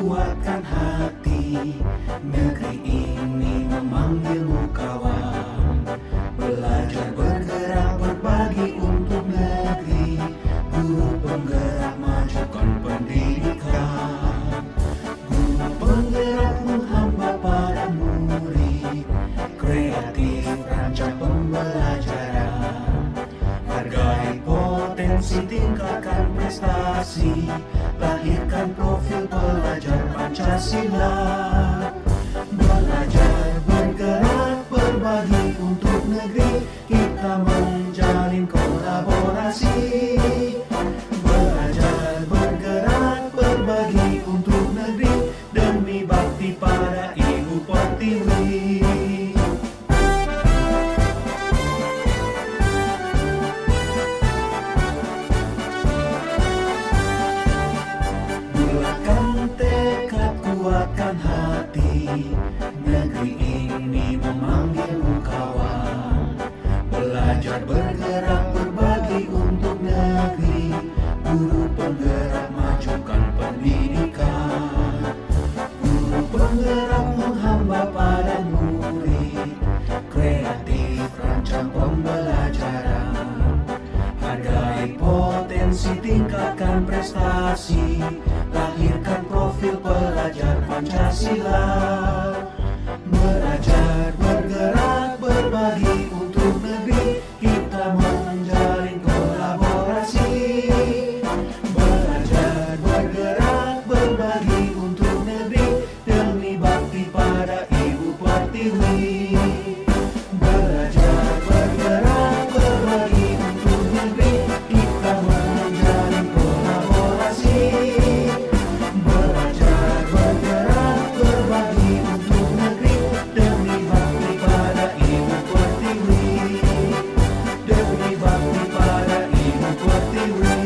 kuatkan hati. Negeri ini memanggilmu kawan. Belajar bergerak berbagi untuk negeri. Guru penggerak majukan pendidikan. Guru penggerak menghamba pada murid. Kreatif rancang pembelajaran. Hargai potensi, tingkatkan prestasi. Lahirkan profil pelajar Pancasila. Belajar bergerak berbagi untuk negeri. Kita menjalin kolaborasi. Belajar bergerak berbagi untuk negeri. Demi bakti pada Ibu Pertiwi. Kuatkan hati, negeri ini memanggilmu kawan. Belajar bergerak berbagi untuk negeri. Guru penggerak majukan pendidikan. Guru penggerak menghamba pada murid. Kreatif rancang pembelajaran. Hargai potensi, tingkatkan prestasi. Lahirkan profil pelajar Pancasila. Belajar bergerak berbagi untuk negeri. Kita menjalin kolaborasi. Belajar bergerak berbagi untuk negeri. Demi bakti pada Ibu Pertiwi. Belajar bergerak berbagi untuk negeri. Kita menjalin kolaborasi. Belajar bergerak berbagi untuk negeri. Demi bakti pada Ibu Pertiwi. Demi bakti pada Ibu Pertiwi.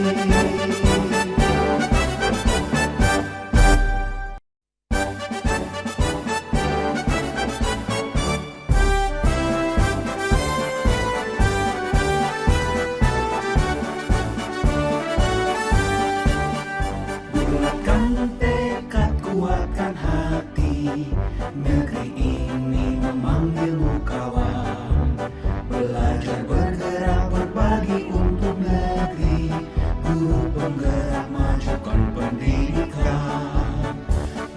Bulatkan tekad, kuatkan hati. Negeri ini memanggilmu kawan. Belajar bergerak berbagi untuk negeri. Guru penggerak majukan pendidikan.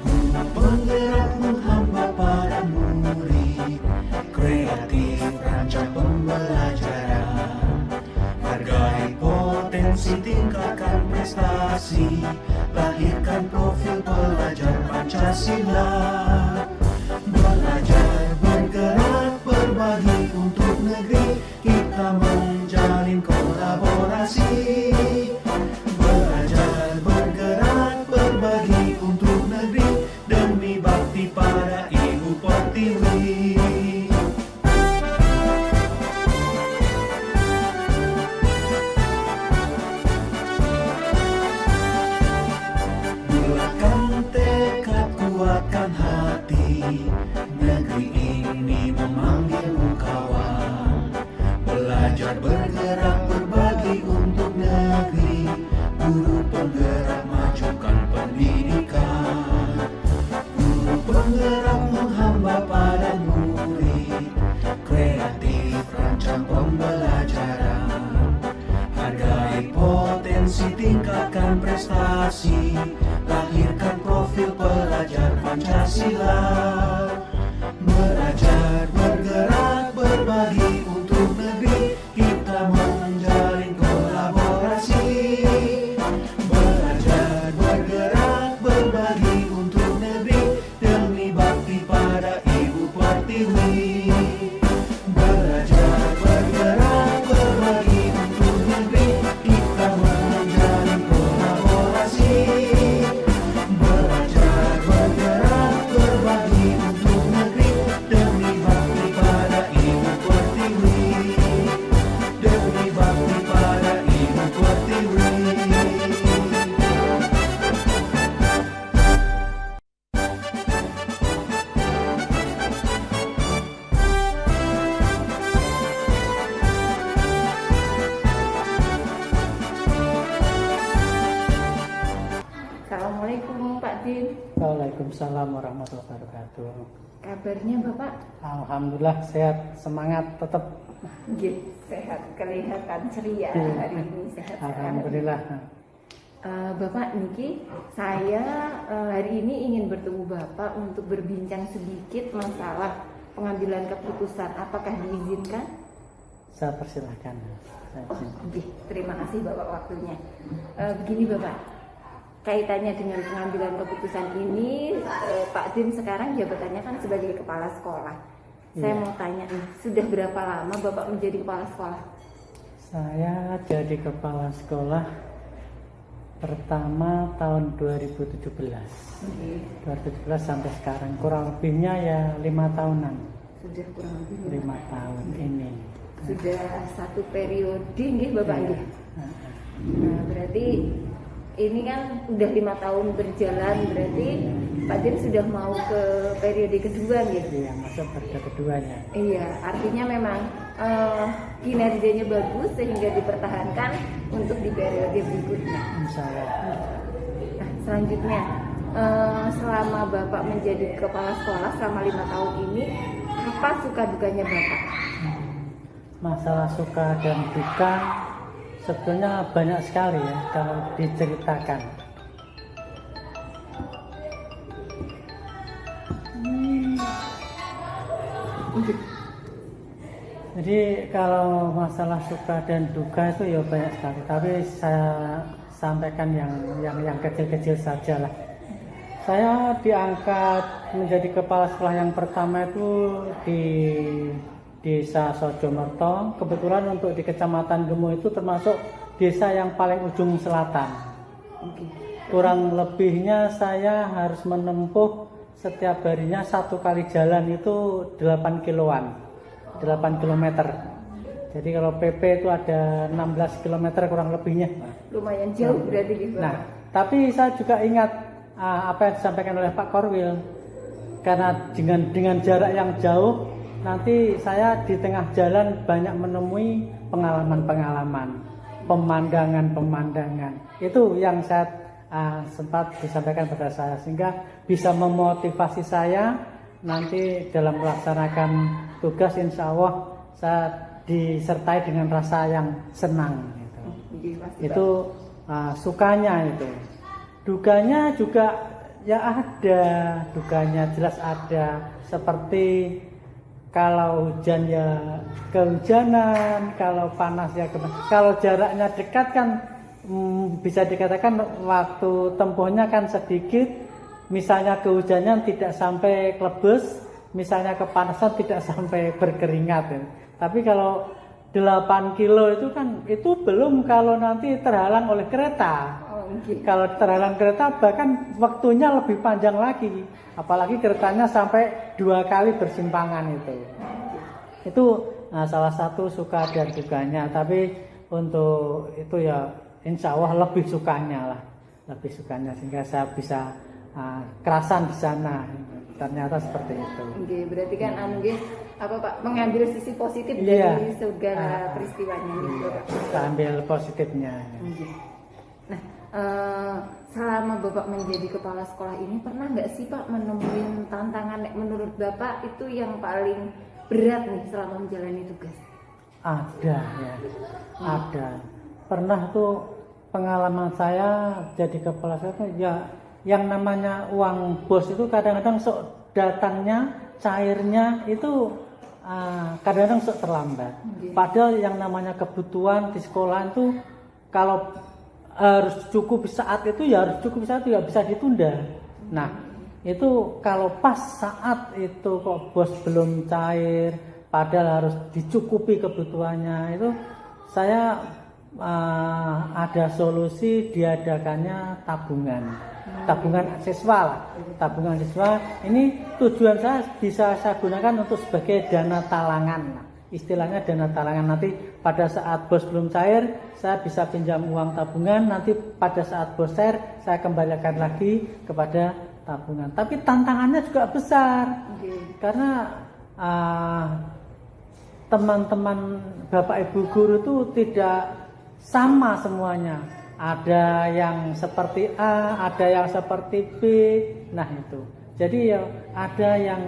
Guru penggerak menghamba pada murid. Kreatif rancang pembelajaran. Hargai potensi, tingkatkan prestasi. Lahirkan profil pelajar Pancasila. Belajar bergerak berbagi untuk negeri. Kita menjalin kolaborasi. Belajar bergerak berbagi untuk negeri. Demi bakti pada Ibu Pertiwi. Kuatkan hati, negeri ini memanggilmu kawan. Belajar bergerak berbagi untuk negeri. Guru penggerak majukan pendidikan. Guru penggerak menghamba pada murid. Kreatif rancang pembelajaran. Hargai potensi, tingkatkan prestasi. Lahirkan profil pelajar Pancasila. Belajar bergerak berbagi untuk negeri. Kita menjalin kolaborasi. Belajar bergerak berbagi untuk negeri. Demi bakti pada Ibu Pertiwi. Belajar bergerak berbagi untuk negeri. Kita menjalin kolaborasi. Belajar bergerak berbagi untuk Din. Waalaikumsalam warahmatullahi wabarakatuh. Kabarnya Bapak? Alhamdulillah sehat, semangat tetap. Nggih, sehat, kelihatan ceria hari ini sehat. Alhamdulillah. Bapak niki saya hari ini ingin bertemu Bapak untuk berbincang sedikit masalah pengambilan keputusan. Apakah diizinkan? Saya persilahkan. Nggih, terima kasih Bapak waktunya. Begini Bapak, kaitannya dengan pengambilan keputusan ini, Pak Din sekarang jabatannya kan sebagai kepala sekolah. Saya mau tanya nih, sudah berapa lama Bapak menjadi kepala sekolah? Saya jadi kepala sekolah pertama tahun 2017. 2017 sampai sekarang, kurang lebihnya ya 5 tahunan. Sudah kurang lebih 5 tahun ini. Sudah satu periode nggih Bapak nggih. Nah, berarti ini kan udah 5 tahun berjalan, berarti Pak Din sudah mau ke periode kedua gitu. Iya, masuk periode keduanya. Iya, artinya memang kinerjanya bagus sehingga dipertahankan untuk di periode berikutnya. Insya Allah. Nah, selanjutnya selama Bapak menjadi kepala sekolah selama 5 tahun ini, apa suka dukanya Bapak? Masalah suka dan duka sebetulnya banyak sekali ya kalau diceritakan. Jadi kalau masalah suka dan duka itu ya banyak sekali. Tapi saya sampaikan yang kecil-kecil saja lah. Saya diangkat menjadi kepala sekolah yang pertama itu di Desa Sojomerto. Kebetulan untuk di Kecamatan Gemo itu termasuk desa yang paling ujung selatan. Kurang lebihnya saya harus menempuh setiap harinya 1 kali jalan itu 8 kiloan, 8 kilometer. Jadi kalau PP itu ada 16 kilometer kurang lebihnya. Lumayan jauh berarti gitu. Nah, tapi saya juga ingat apa yang disampaikan oleh Pak Korwil. Karena dengan jarak yang jauh, nanti saya di tengah jalan banyak menemui pengalaman-pengalaman, pemandangan-pemandangan. Itu yang saya sempat disampaikan pada saya, sehingga bisa memotivasi saya nanti dalam melaksanakan tugas. Insya Allah saya disertai dengan rasa yang senang. Itu sukanya itu. Dukanya juga ya ada, dukanya jelas ada. Seperti kalau hujan ya kehujanan, kalau panas ya kalau jaraknya dekat kan bisa dikatakan waktu tempuhnya kan sedikit. Misalnya kehujanan tidak sampai klebes, misalnya kepanasan tidak sampai berkeringat ya. Tapi kalau 8 kilo itu kan itu belum kalau nanti terhalang oleh kereta. Kalau terhalang kereta bahkan waktunya lebih panjang lagi. Apalagi keretanya sampai 2 kali bersimpangan itu. Itu salah satu suka dan dukanya. Tapi untuk itu ya insya Allah lebih sukanya lah. Lebih sukanya sehingga saya bisa kerasan di sana. Ternyata seperti itu. Oke, berarti kan mungkin apa Pak mengambil sisi positif dari segala peristiwanya gitu Pak. Kita ambil positifnya. Nah, selama Bapak menjadi kepala sekolah ini pernah nggak sih Pak menemuin tantangan menurut Bapak itu yang paling berat nih selama menjalani tugas? Ada ya, ada. Pernah tuh pengalaman saya jadi kepala sekolah ya. Yang namanya uang bos itu kadang-kadang sok datangnya, cairnya itu kadang-kadang sok terlambat. Padahal yang namanya kebutuhan di sekolah itu kalau harus cukup saat itu ya harus cukup saat, tidak bisa ditunda. Nah itu kalau pas saat itu kok bos belum cair, padahal harus dicukupi kebutuhannya, itu saya ada solusi diadakannya tabungan siswa lah. Tabungan siswa ini tujuan saya bisa saya gunakan untuk sebagai dana talangan. Istilahnya dana talangan, nanti pada saat bos belum cair saya bisa pinjam uang tabungan, nanti pada saat bos cair saya kembalikan lagi kepada tabungan. Tapi tantangannya juga besar karena teman-teman Bapak Ibu guru itu tidak sama semuanya. ada yang seperti A, ada yang seperti B. Nah itu. Jadi ya ada yang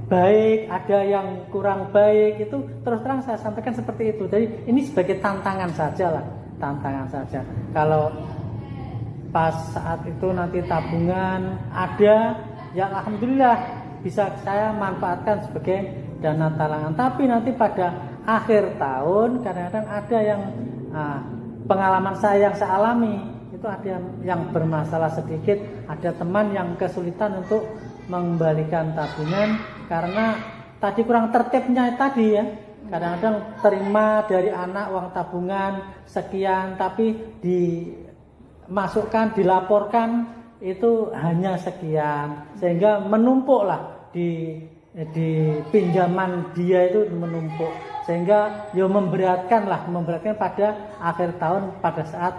baik, ada yang kurang baik, itu terus terang saya sampaikan seperti itu. Jadi ini sebagai tantangan saja lah, tantangan saja. Kalau pas saat itu nanti tabungan ada, ya alhamdulillah bisa saya manfaatkan sebagai dana talangan. Tapi nanti pada akhir tahun kadang-kadang ada yang pengalaman saya yang saya alami, itu ada yang bermasalah sedikit, ada teman yang kesulitan untuk mengembalikan tabungan karena tadi kurang tertibnya tadi ya. Kadang-kadang terima dari anak uang tabungan sekian, tapi dimasukkan, dilaporkan itu hanya sekian, sehingga menumpuklah di pinjaman dia itu menumpuk, sehingga ya memberatkan pada akhir tahun pada saat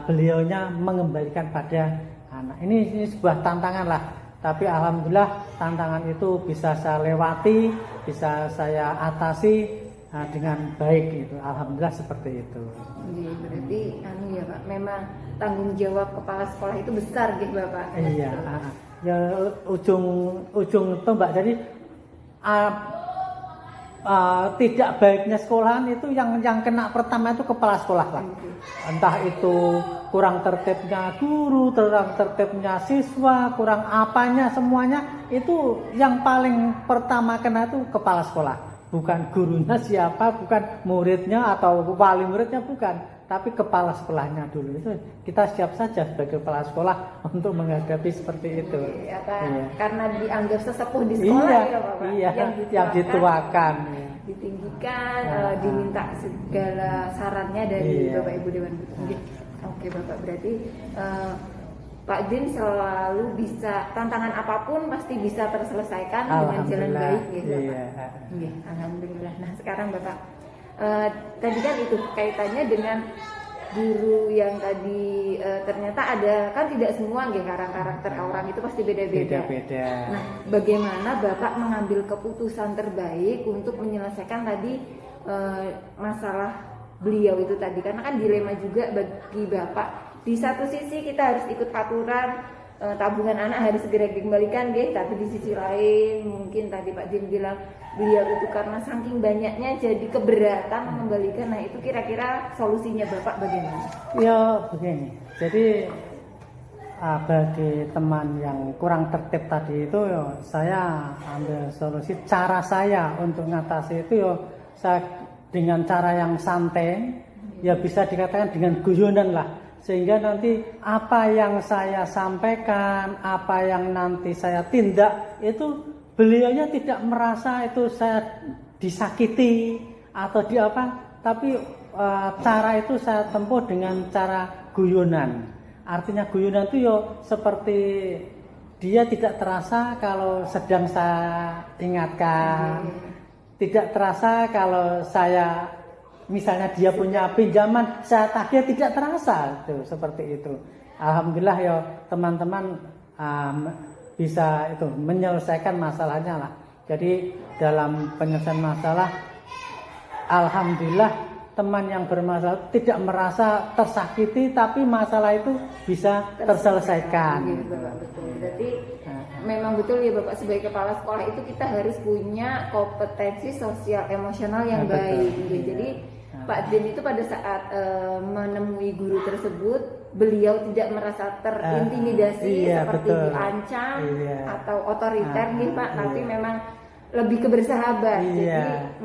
beliaunya mengembalikan pada anak. Ini sebuah tantangan lah. Tapi alhamdulillah tantangan itu bisa saya lewati, bisa saya atasi dengan baik itu. Alhamdulillah seperti itu. Iya, berarti ya Pak, memang tanggung jawab kepala sekolah itu besar gitu Bapak. Iya, ya ujung tombak. Jadi tidak baiknya sekolahan itu yang kena pertama itu kepala sekolah lah. Entah itu kurang tertibnya guru, kurang tertibnya siswa, kurang apanya, semuanya itu yang paling pertama kena itu kepala sekolah. Bukan gurunya siapa, bukan muridnya atau wali muridnya, bukan, tapi kepala sekolahnya dulu. Itu kita siap saja sebagai kepala sekolah untuk menghadapi seperti itu. Iya, karena dianggap sesepuh di sekolah ya Bapak. Iya, yang dituakan. Ditinggikan, diminta segala sarannya dari Bapak Ibu Dewan Guru. Oke Bapak, berarti Pak Din selalu bisa, tantangan apapun pasti bisa terselesaikan dengan jalan baik ya Bapak. Iya, alhamdulillah. Nah sekarang Bapak, tadi kan itu kaitannya dengan guru yang tadi ternyata ada, kan tidak semua karakter orang itu pasti beda-beda. Nah, bagaimana Bapak mengambil keputusan terbaik untuk menyelesaikan tadi masalah beliau itu tadi, karena kan dilema juga bagi Bapak. Di satu sisi kita harus ikut aturan, tabungan anak harus segera dikembalikan tapi di sisi lain mungkin tadi Pak Din bilang beliau itu karena saking banyaknya jadi keberatan mengembalikan. Nah itu kira-kira solusinya Bapak bagaimana? Ya begini, jadi bagi teman yang kurang tertib tadi itu saya ambil solusi, cara saya untuk mengatasi itu saya dengan cara yang santai, ya bisa dikatakan dengan guyonan lah, sehingga nanti apa yang saya sampaikan, apa yang nanti saya tindak itu beliaunya tidak merasa itu saya disakiti atau di apa, tapi cara itu saya tempuh dengan cara guyonan. Artinya guyonan itu seperti dia tidak terasa kalau sedang saya ingatkan, tidak terasa kalau saya misalnya dia punya pinjaman saya tagih, tidak terasa itu seperti itu. Alhamdulillah teman-teman bisa itu menyelesaikan masalahnya lah. Jadi dalam penyelesaian masalah, alhamdulillah teman yang bermasalah tidak merasa tersakiti, tapi masalah itu bisa terselesaikan. Betul. Berarti memang betul ya Bapak, sebagai kepala sekolah itu kita harus punya kompetensi sosial emosional yang baik. Jadi Pak Din itu pada saat menemui guru tersebut, beliau tidak merasa terintimidasi seperti diancam atau otoriter Pak, tapi memang lebih kebersahabat. Jadi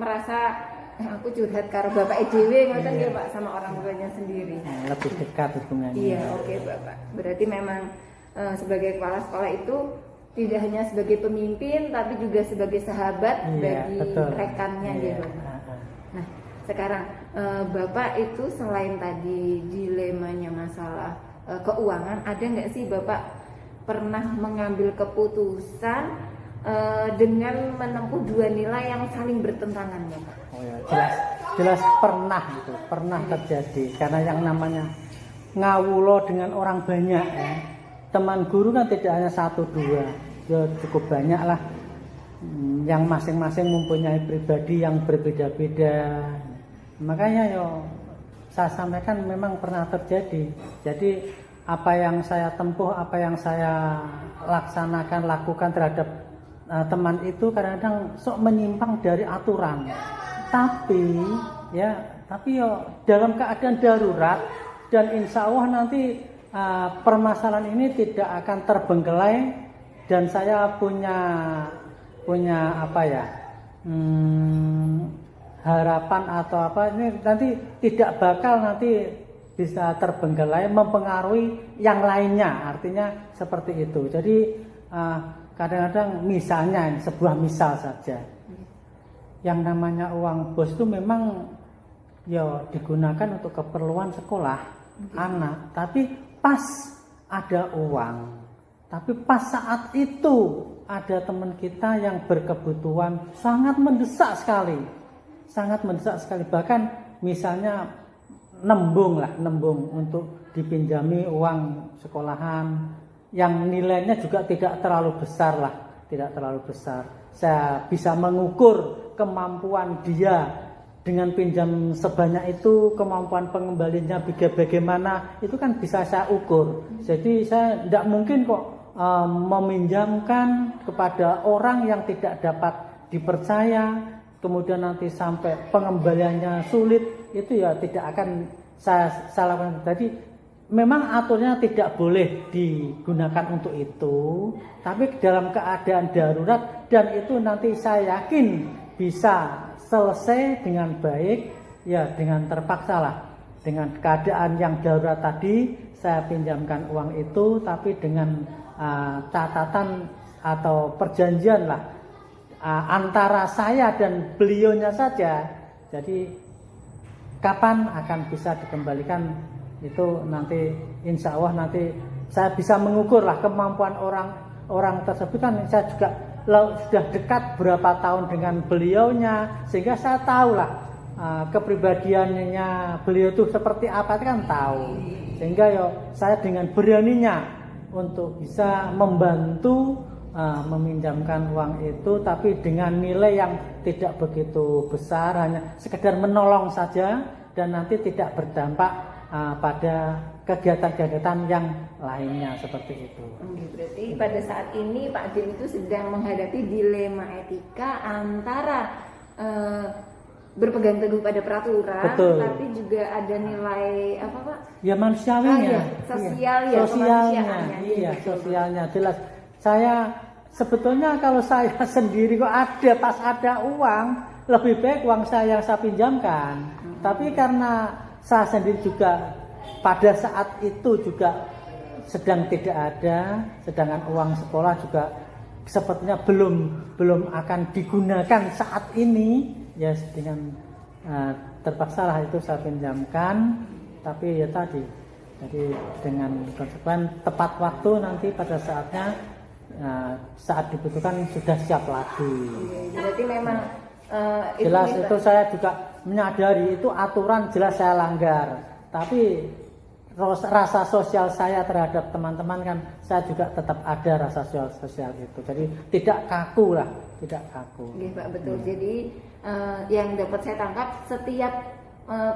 merasa aku curhat karo Bapak EJW ngoten ya Pak, sama orang tuanya sendiri. Lebih dekat hubungannya. Iya, oke Bapak. Berarti memang sebagai kepala sekolah itu tidak hanya sebagai pemimpin tapi juga sebagai sahabat bagi rekannya gitu. Nah, sekarang Bapak itu selain tadi dilemanya masalah keuangan, ada nggak sih Bapak pernah mengambil keputusan dengan menempuh dua nilai yang saling bertentangan Bapak? Oh ya, jelas pernah itu, pernah terjadi. Karena yang namanya ngawulo dengan orang banyak teman guru kan tidak hanya satu dua, cukup banyak lah, yang masing-masing mempunyai pribadi yang berbeda-beda. Makanya saya sampaikan memang pernah terjadi. Jadi apa yang saya tempuh, apa yang saya lakukan terhadap teman itu kadang-kadang sok menyimpang dari aturan. Tapi dalam keadaan darurat, dan insya Allah nanti permasalahan ini tidak akan terbengkelai, dan saya punya harapan atau apa ini nanti tidak bakal nanti bisa terbengkelai mempengaruhi yang lainnya, artinya seperti itu. Jadi kadang-kadang misalnya sebuah misal saja, yang namanya uang bos itu memang digunakan untuk keperluan sekolah anak, tapi pas ada uang, tapi pas saat itu ada teman kita yang berkebutuhan sangat mendesak sekali, bahkan misalnya nembung untuk dipinjami uang sekolahan yang nilainya juga tidak terlalu besar. Saya bisa mengukur kemampuan dia dengan pinjam sebanyak itu, kemampuan pengembalinya bagaimana, itu kan bisa saya ukur. Jadi saya tidak mungkin kok meminjamkan kepada orang yang tidak dapat dipercaya, kemudian nanti sampai pengembaliannya sulit, itu tidak akan saya lakukan. Jadi memang aturnya tidak boleh digunakan untuk itu, tapi dalam keadaan darurat, dan itu nanti saya yakin bisa selesai dengan baik, dengan terpaksa lah, dengan keadaan yang darurat tadi saya pinjamkan uang itu, tapi dengan catatan atau perjanjian lah antara saya dan beliaunya saja. Jadi kapan akan bisa dikembalikan itu nanti insya Allah nanti saya bisa mengukur lah kemampuan orang tersebut. Kan saya juga sudah dekat berapa tahun dengan beliaunya, sehingga saya tahu lah kepribadiannya beliau itu seperti apa, kan tahu, sehingga saya dengan beraninya untuk bisa membantu meminjamkan uang itu, tapi dengan nilai yang tidak begitu besar, hanya sekedar menolong saja, dan nanti tidak berdampak pada kegiatan-kegiatan yang lainnya seperti itu. Berarti pada saat ini Pak Din itu sedang menghadapi dilema etika antara berpegang teguh pada peraturan, betul, tapi juga ada nilai apa Pak? Ya manusiawinya, sosialnya jelas. Saya sebetulnya kalau saya sendiri kok pas ada uang, lebih baik uang saya yang saya pinjamkan. Tapi karena saya sendiri juga pada saat itu juga sedang tidak ada, sedangkan uang sekolah juga sepertinya belum akan digunakan saat ini, ya dengan terpaksa lah itu saya pinjamkan. Tapi ya tadi, jadi dengan konsekuensi tepat waktu nanti pada saatnya saat dibutuhkan sudah siap lagi. Berarti memang jelas itu saya juga menyadari itu aturan jelas saya langgar, tapi rasa sosial saya terhadap teman-teman kan saya juga tetap ada rasa sosial itu, jadi tidak kaku. Oke, Pak, betul. Jadi yang dapat saya tangkap, setiap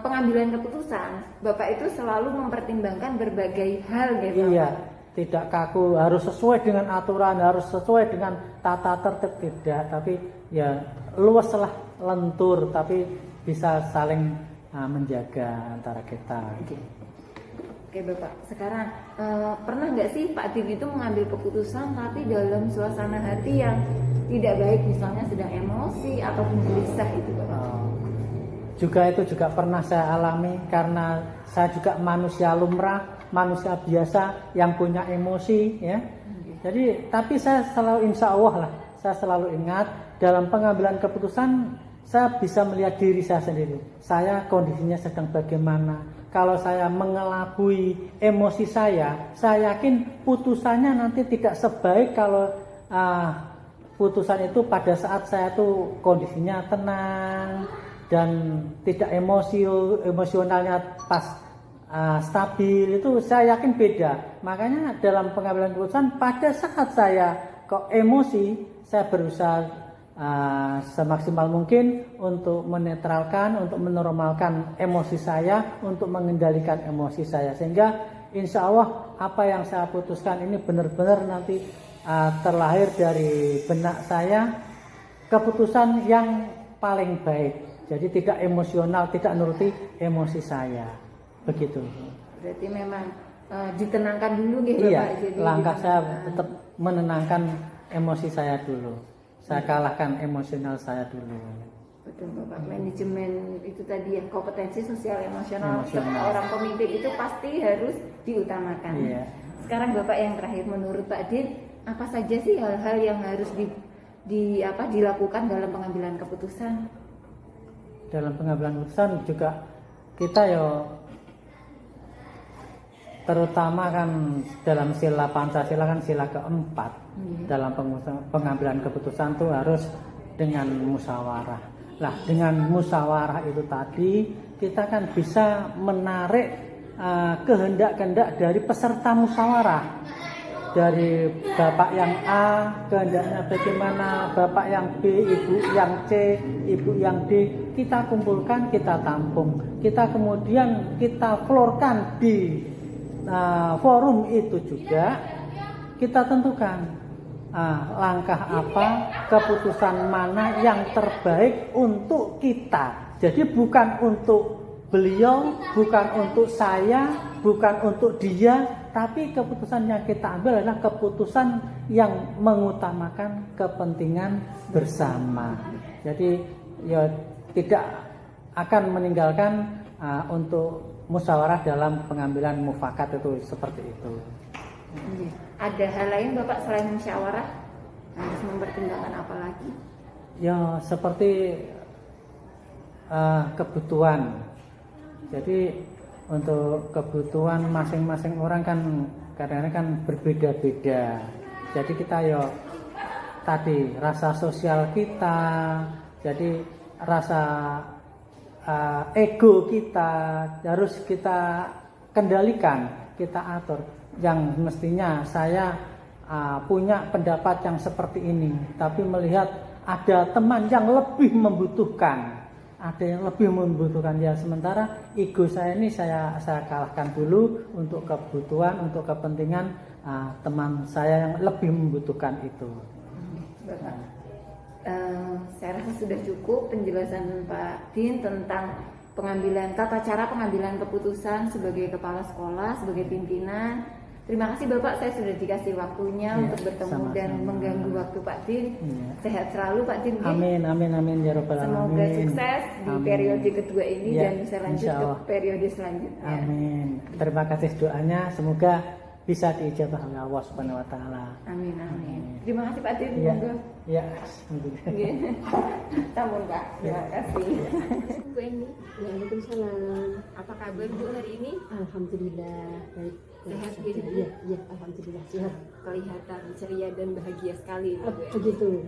pengambilan keputusan Bapak itu selalu mempertimbangkan berbagai hal gitu. Iya, tidak kaku, harus sesuai dengan aturan, harus sesuai dengan tata tertib, tidak, tapi ya luas lah, lentur, tapi bisa saling menjaga antara kita. Oke Bapak, sekarang pernah nggak sih Pak Din itu mengambil keputusan tapi dalam suasana hati yang tidak baik, misalnya sedang emosi ataupun gelisah itu Bapak? Itu juga pernah saya alami, karena saya juga manusia lumrah, manusia biasa yang punya emosi, ya. Jadi tapi saya selalu insya Allah lah, saya selalu ingat dalam pengambilan keputusan saya bisa melihat diri saya sendiri. Saya kondisinya sedang bagaimana. Kalau saya mengelabui emosi saya yakin putusannya nanti tidak sebaik kalau putusan itu pada saat saya tuh kondisinya tenang dan tidak emosionalnya pas stabil, itu saya yakin beda. Makanya dalam pengambilan keputusan pada saat saya kok emosi, saya berusaha semaksimal mungkin untuk menetralkan, untuk menormalkan emosi saya, untuk mengendalikan emosi saya, sehingga insya Allah apa yang saya putuskan ini benar-benar nanti terlahir dari benak saya, keputusan yang paling baik. Jadi tidak emosional, tidak nuruti emosi saya, begitu. Berarti memang ditenangkan dulu gitu Iya, Bapak. Jadi langkah saya tetap menenangkan emosi saya dulu. Saya kalahkan emosional saya dulu. betul Bapak, manajemen itu tadi ya, kompetensi sosial emosional Emosional. seorang pemimpin itu pasti harus diutamakan. Iya. Sekarang Bapak yang terakhir, menurut Pak Din, apa saja sih hal-hal yang harus dilakukan dalam pengambilan keputusan? Dalam pengambilan keputusan juga kita terutama kan dalam sila Pancasila kan sila keempat, dalam pengambilan keputusan itu harus dengan musyawarah. Nah, dengan musyawarah itu tadi kita kan bisa menarik kehendak-kehendak dari peserta musyawarah. Dari bapak yang A kehendaknya bagaimana, bapak yang B, ibu yang C, ibu yang D, kita kumpulkan, kita tampung, kita kemudian kita florkan di forum itu juga, kita tentukan langkah apa, keputusan mana yang terbaik untuk kita. Jadi bukan untuk beliau, bukan untuk saya, bukan untuk dia, tapi keputusan yang kita ambil adalah keputusan yang mengutamakan kepentingan bersama. Jadi ya tidak akan meninggalkan untuk musyawarah dalam pengambilan mufakat itu seperti itu. Ada hal lain Bapak selain musyawarah? Harus mempertimbangkan apa lagi? Ya seperti kebutuhan. Jadi untuk kebutuhan masing-masing orang kan kadang-kadang kan berbeda-beda. Jadi kita tadi rasa sosial kita, jadi rasa ego kita harus kita kendalikan, kita atur. Yang mestinya saya punya pendapat yang seperti ini, tapi melihat ada teman yang lebih membutuhkan, ada yang lebih membutuhkan, ya sementara ego saya ini saya kalahkan dulu untuk kebutuhan, untuk kepentingan teman saya yang lebih membutuhkan itu. Bapak, saya rasa sudah cukup penjelasan Pak Din tentang tata cara pengambilan keputusan sebagai kepala sekolah, sebagai pimpinan. Terima kasih Bapak, saya sudah dikasih waktunya untuk bertemu sama-sama. dan mengganggu waktu Pak Din. Sehat selalu Pak Din. Amin ya rabbal alamin. Semoga sukses di periode kedua ini dan bisa lanjut ke insyaallah. periode selanjutnya. Amin. Terima kasih doanya, semoga bisa diijabah oleh Allah Subhanahu wa taala. Amin. Terima kasih Pak Din. Ya. Monggo. Ya, alhamdulillah. Tamun Pak. Terima kasih. Bu Eni, Waalaikumsalam. apa kabar Bu hari ini? Alhamdulillah baik. Sehat Bu? Iya, alhamdulillah sehat. Kelihatan ceria dan bahagia sekali Bu. Begitu.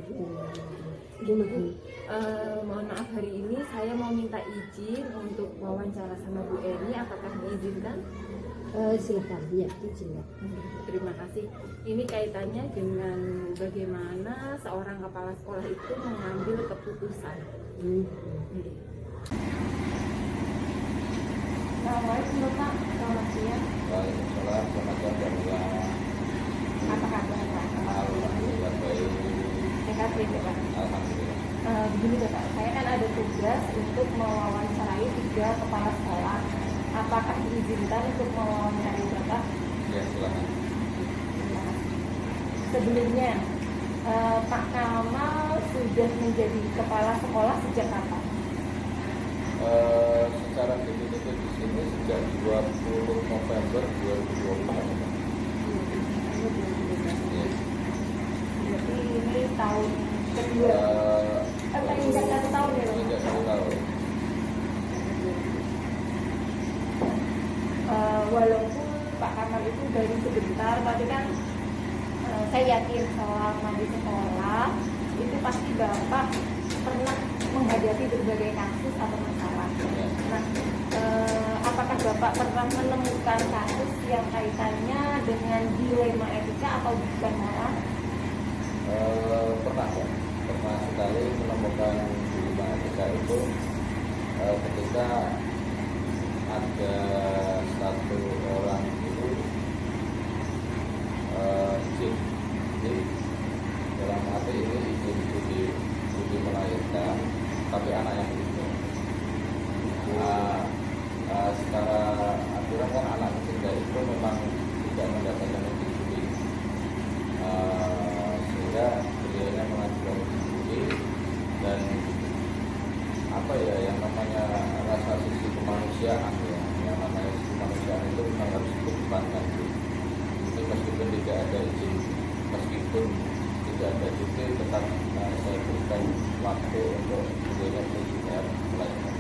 Gimana? Mohon maaf, hari ini saya mau minta izin untuk wawancara sama Bu Eni. Apakah diizinkan? Silakan. Iya, izin. Terima kasih. Ini kaitannya dengan bagaimana seorang kepala sekolah itu mengambil keputusan. Assalamualaikum Bapak, selamat siang. Waalaikumsalam, selamat siang Jamila. Apa kabar Pak? Alhamdulillah baik. Sehat ya Pak. Alhamdulillah. Begini Bapak, saya kan ada tugas untuk mewawancarai 3 kepala sekolah. Apakah diizinkan untuk mewawancarai Bapak? Ya silakan. Sebelumnya, Pak Kamal sudah menjadi kepala sekolah sejak kapan? Secara definitif di sini sejak 20 November 2024. Ya. Jadi ini tahun kedua. Injak 1 tahun ya Bapak? Sejak 1 tahun. Walaupun Pak Kamal itu baru sebentar, tapi kan saya yakin selama di sekolah itu pasti Bapak pernah menghadapi berbagai kasus atau masalah. Nah, apakah Bapak pernah menemukan kasus yang kaitannya dengan dilema etika atau bukan malah? Pernah sekali itu ketika ada satu orang guru izin, jadi dalam arti ini izin studi melahirkan, tapi anaknya meninggal. Secara aturan kan anak ketiga itu memang tidak mendapatkan izin studi, sehingga beliaunya mengajukan izin studi. Dan apa ya, yang namanya rasa sisi kemanusiaan ya, yang namanya sisi kemanusiaan itu memang harus dikedepankan. Jadi meskipun tidak ada izin, meskipun tidak ada cuti, tetap saya berikan waktu untuk beliaunya belajar melahirkan.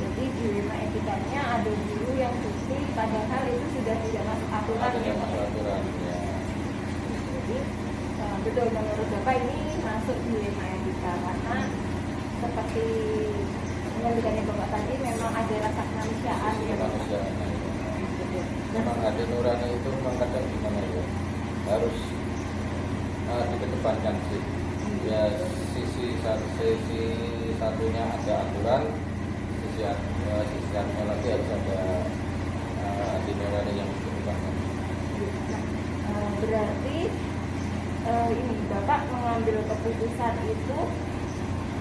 Jadi dilema etikanya ada guru yang cuti padahal itu sudah tidak masuk aturan Ada ya yang Pak? masuk aturan ya. Jadi betul, menurut Bapak ini masuk dilema etika karena seperti pendidikannya Bapak tadi memang ada rasa kemanusiaan Sisi ya Bapak. kemanusiaan ya. Betul. Memang hati nurani itu memang kadang gimana ya, harus dikedepankan sih. Ya sisi satunya ada aturan, sisi satunya lagi harus ada hati nurani yang dikedepankan. Berarti ini Bapak mengambil keputusan itu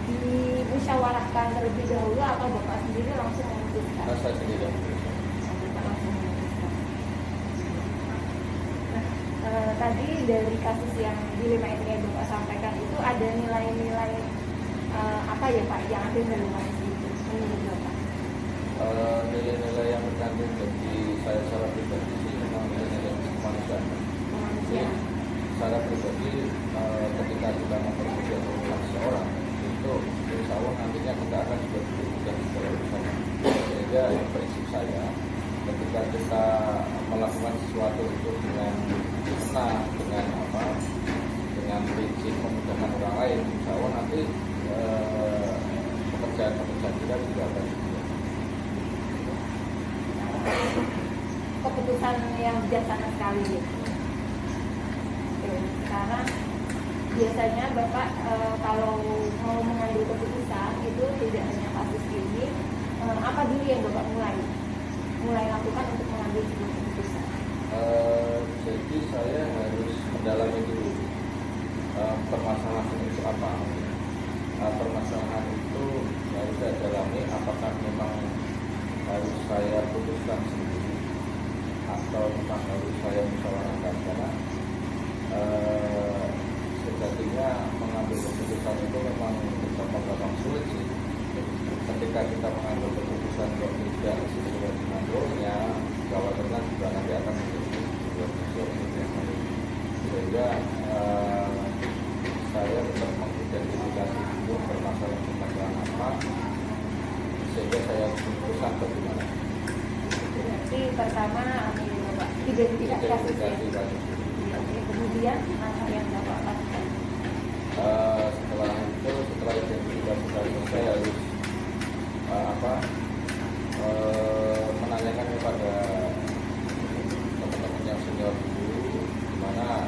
dimusyawarahkan terlebih dahulu atau Bapak sendiri langsung memutuskan? Saya sendiri yang Bapak langsung memutuskan. Nah, tadi dari kasus yang dilema etika yang Bapak sampaikan itu ada nilai-nilai apa ya Pak yang ada dalam kasus itu menurut Bapak? Nilai-nilai yang terkandung bagi saya secara pribadi sih memang nilai-nilai kemanusiaan. Kemanusiaan. Secara pribadi ketika kita memperbaiki hubungan seseorang itu insya Allah nantinya kita akan juga dibutuhkan secara bersama. Sehingga yang prinsip saya ketika kita melakukan sesuatu itu dengan senang, dengan prinsip memudahkan orang lain, insya Allah nanti pekerjaan kita juga akan dibutuhkan. Keputusan yang bijaksana sekali ya. Karena biasanya Bapak kalau mau mengambil keputusan itu tidak hanya kasus ini, apa dulu yang Bapak mulai lakukan untuk mengambil sebuah keputusan? Jadi saya harus mendalami dulu permasalahan itu apa. Permasalahan itu harus saya dalami apakah memang harus saya putuskan sendiri atau memang harus saya musyawarahkan, karena sejatinya mengambil keputusan itu memang gampang sulit sih. Ketika kita mengambil keputusan kok tidak sesuai dengan goalnya, khawatirnya juga nanti akan menjadi sebuah sesuatu. Sehingga saya tetap mengidentifikasi dulu permasalahan apa, sehingga saya putuskan bagaimana. Berarti pertama Bapak identifikasi kasusnya. Kemudian apa yang Bapak lakukan? Setelah identifikasi kasus, saya harus menanyakan kepada teman-teman yang senior dulu, di mana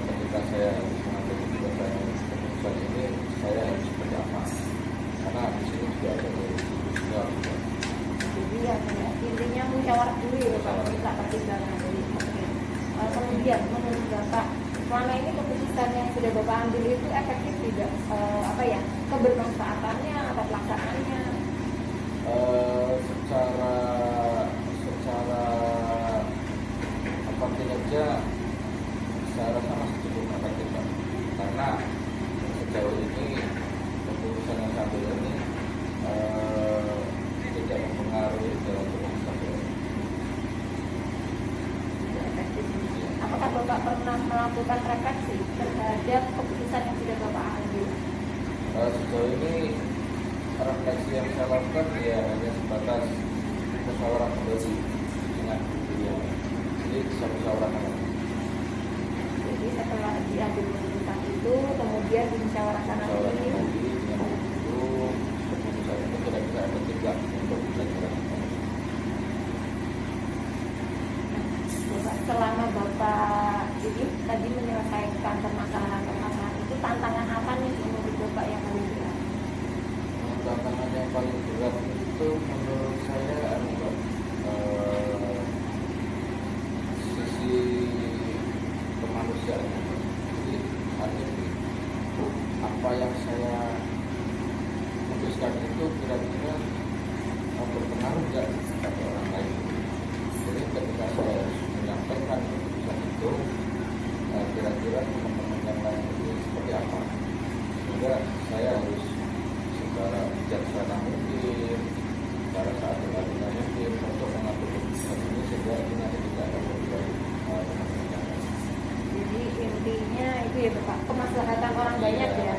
ketika saya harus mengambil keputusan ini, saya harus seperti apa, karena di sini juga ada dari senior juga. Jadi ya, intinya musyawarah dulu ya Bapak, minta pertimbangan dari kemudian menurut Bapak selama ini keputusan yang sudah Bapak ambil itu efektif tidak? Kebermanfaatannya atau pelaksanaannya? Secara kinerja saya rasa masih cukup efektif, karena sejauh ini keputusan yang saya ambil ini tidak mempengaruhi dalam keputusan. Apakah Bapak pernah melakukan refleksi terhadap keputusan yang sudah Bapak ambil? Sejauh ini refleksi yang saya lakukan ya hanya sebatas musyawarah kembali dengan beliau. Jadi musyawarah kembali. Jadi setelah diambil keputusan itu kemudian dimusyawarahkan lagi. Keputusan itu kira-kira efektif nggak untuk belajar. Selama Bapak ini tadi menyelesaikan permasalahan itu, tantangan apa nih menurut Bapak yang paling berat? tantangan yang paling berat itu menurut saya adalah sisi kemanusiaan. Jadi artinya apa yang saya putuskan itu kira-kira berpengaruh nggak pada orang lain. Jadi ketika saya harus menyampaikan keputusan itu, kira-kira teman-teman yang lain itu seperti apa, sehingga saya harus secara bijaksana mungkin, secara seadil-adilnya mungkin untuk mengambil keputusan ini sehingga ini nanti tidak ada problem teman-teman yang lain. Jadi intinya itu ya Bapak, kemaslahatan orang banyak ya.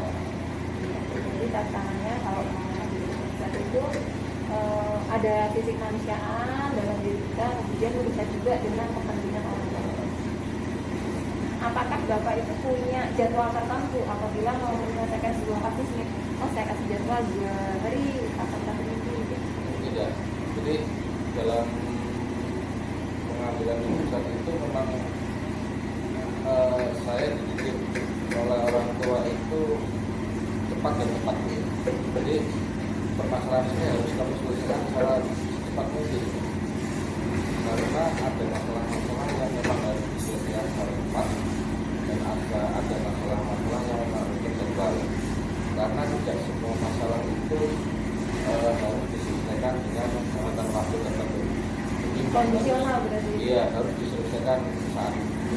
Jadi tantangannya kalau mengambil keputusan itu ada sisi kemanusiaan dalam diri kita, kemudian berusaha juga dengan kepentingan orang lain. Apakah Bapak itu punya jadwal tertentu apabila mau menyelesaikan sebuah kasus nih? Oh, saya kasih jadwal 2 hari, akan satu minggu gitu. Tidak. Jadi dalam pengambilan keputusan itu memang saya dididik oleh orang tua itu cepat dan tepat. Jadi permasalahan ini harus kami selesaikan secara cepat mungkin, karena ada masalah-masalah yang memang harus diselesaikan secara cepat dan ada masalah-masalah yang memang harus terjadwal, karena tidak semua masalah itu harus diselesaikan dengan catatan waktu tertentu. Kondisional berarti. Iya, harus diselesaikan saat itu.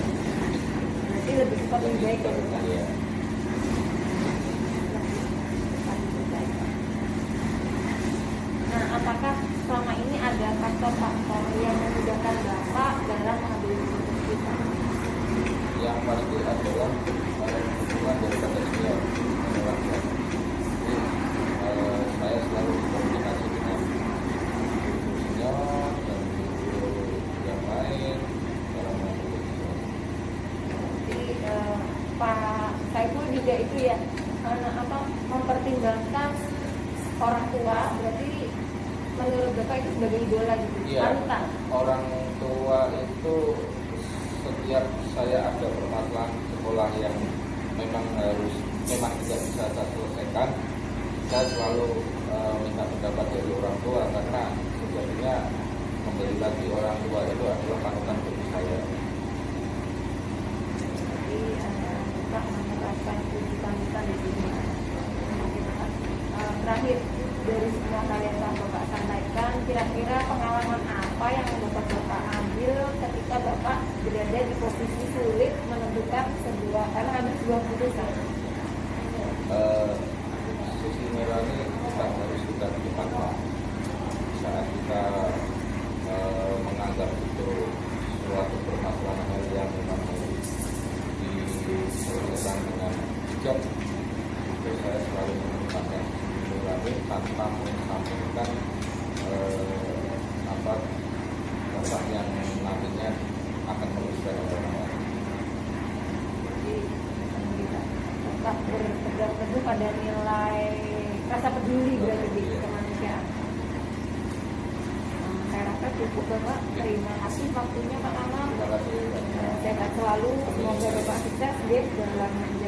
Berarti lebih cepat lebih baik ya Bapak. Iya. Nah, apakah selama ini ada faktor-faktor yang memudahkan Bapak dalam mengambil keputusan? Yang pasti adalah dukungan daripada senior. Jadi saya selalu berkomunikasi dengan guru senior dan guru yang lain dalam mengambil keputusan. Jadi Pak Saiful juga itu ya mempertimbangkan orang tua, berarti menurut Bapak itu sebagai idola gitu, Iya, panutan. orang tua itu setiap saya ada permasalahan sekolah yang memang tidak bisa saya selesaikan, saya selalu minta pendapat dari orang tua, karena sejatinya kembali lagi orang tua itu adalah panutan bagi saya. Jadi Bapak menerapkan kunci panutan di sini. Terakhir, dari semua kalian telah Bapak sampaikan, kira-kira pengalaman apa yang Bapak ambil ketika Bapak berada di posisi sulit menentukan mengambil sebuah keputusan? Sisi nilai kita harus kita tempatkan saat kita menganggap itu suatu permasalahan yang memang harus diselesaikan dengan bijak. Itu saya selalu menempatkan nilai tanpa menyampaikan dampak yang nantinya akan merugikan orang lain. Jadi tetap berpegang teguh pada nilai rasa peduli berarti di kemanusiaan. Saya rasa cukup Bapak. Terima kasih waktunya Pak Amal. Terima kasih. Sehat selalu. Semoga Bapak sukses dalam menjalankan